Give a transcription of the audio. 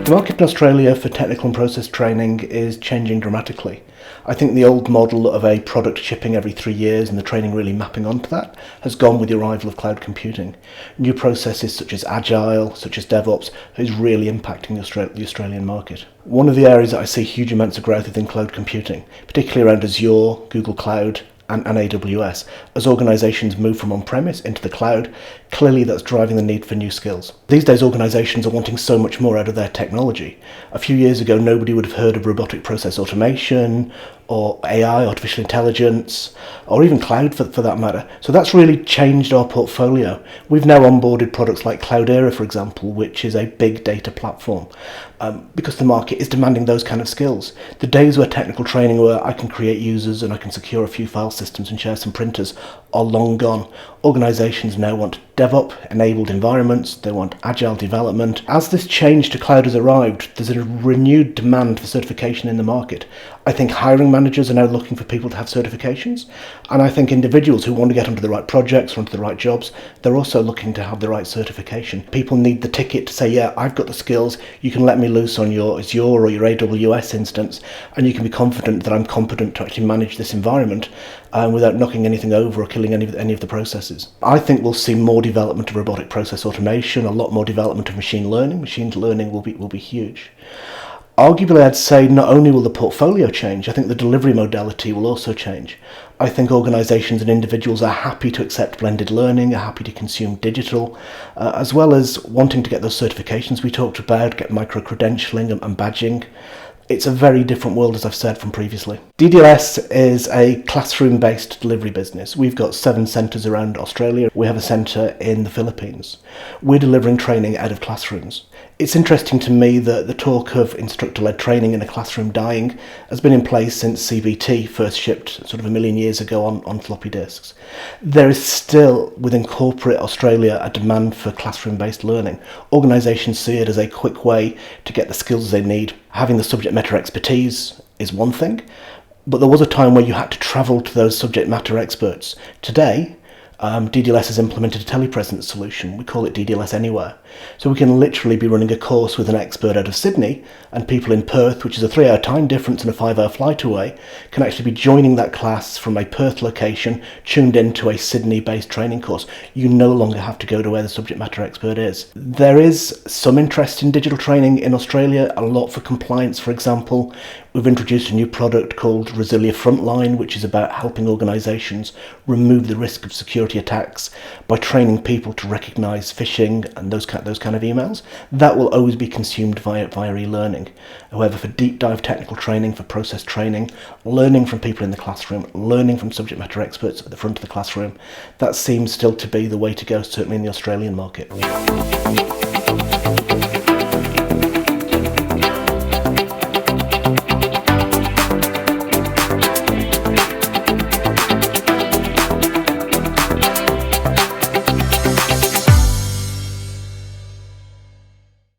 The market in Australia for technical and process training is changing dramatically. I think the old model of a product shipping every 3 years and the training really mapping onto that has gone with the arrival of cloud computing. New processes such as Agile, such as DevOps, is really impacting the Australian market. One of the areas that I see huge amounts of growth is in cloud computing, particularly around Azure, Google Cloud, and AWS. As organisations move from on-premise into the cloud, clearly that's driving the need for new skills. These days organisations are wanting so much more out of their technology. A few years ago nobody would have heard of robotic process automation or AI, artificial intelligence, or even cloud for that matter. So that's really changed our portfolio. We've now onboarded products like Cloudera, for example, which is a big data platform, because the market is demanding those kind of skills. The days where technical training where I can create users and I can secure a few file systems and share some printers are long gone. Organisations now want DevOps-enabled environments, they want agile development. As this change to cloud has arrived, there's a renewed demand for certification in the market. I think hiring managers are now looking for people to have certifications, and I think individuals who want to get onto the right projects or onto the right jobs, they're also looking to have the right certification. People need the ticket to say, yeah, I've got the skills, you can let me loose on your Azure or your AWS instance, and you can be confident that I'm competent to actually manage this environment without knocking anything over or killing any of the processes. I think we'll see more development of robotic process automation, a lot more development of machine learning. Machine learning will be huge. Arguably, I'd say not only will the portfolio change, I think the delivery modality will also change. I think organisations and individuals are happy to accept blended learning, are happy to consume digital, as well as wanting to get those certifications we talked about, get micro-credentialing and badging. It's a very different world, as I've said from previously. DDLS is a classroom-based delivery business. We've got 7 centres around Australia. We have a centre in the Philippines. We're delivering training out of classrooms. It's interesting to me that the talk of instructor-led training in a classroom dying has been in place since CVT first shipped sort of 1 million years ago on floppy disks. There is still, within corporate Australia, a demand for classroom-based learning. Organisations see it as a quick way to get the skills they need. Having the subject matter expertise is one thing, but there was a time where you had to travel to those subject matter experts. Today, DDLS has implemented a Telepresence solution. We call it DDLS Anywhere. So we can literally be running a course with an expert out of Sydney, and people in Perth, which is a 3-hour time difference and a 5-hour flight away, can actually be joining that class from a Perth location, tuned into a Sydney-based training course. You no longer have to go to where the subject matter expert is. There is some interest in digital training in Australia, a lot for compliance, for example. We've introduced a new product called Resilia Frontline, which is about helping organisations remove the risk of security attacks by training people to recognise phishing and those kind of emails. That will always be consumed via e-learning. However, for deep dive technical training, for process training, learning from people in the classroom, learning from subject matter experts at the front of the classroom, that seems still to be the way to go, certainly in the Australian market.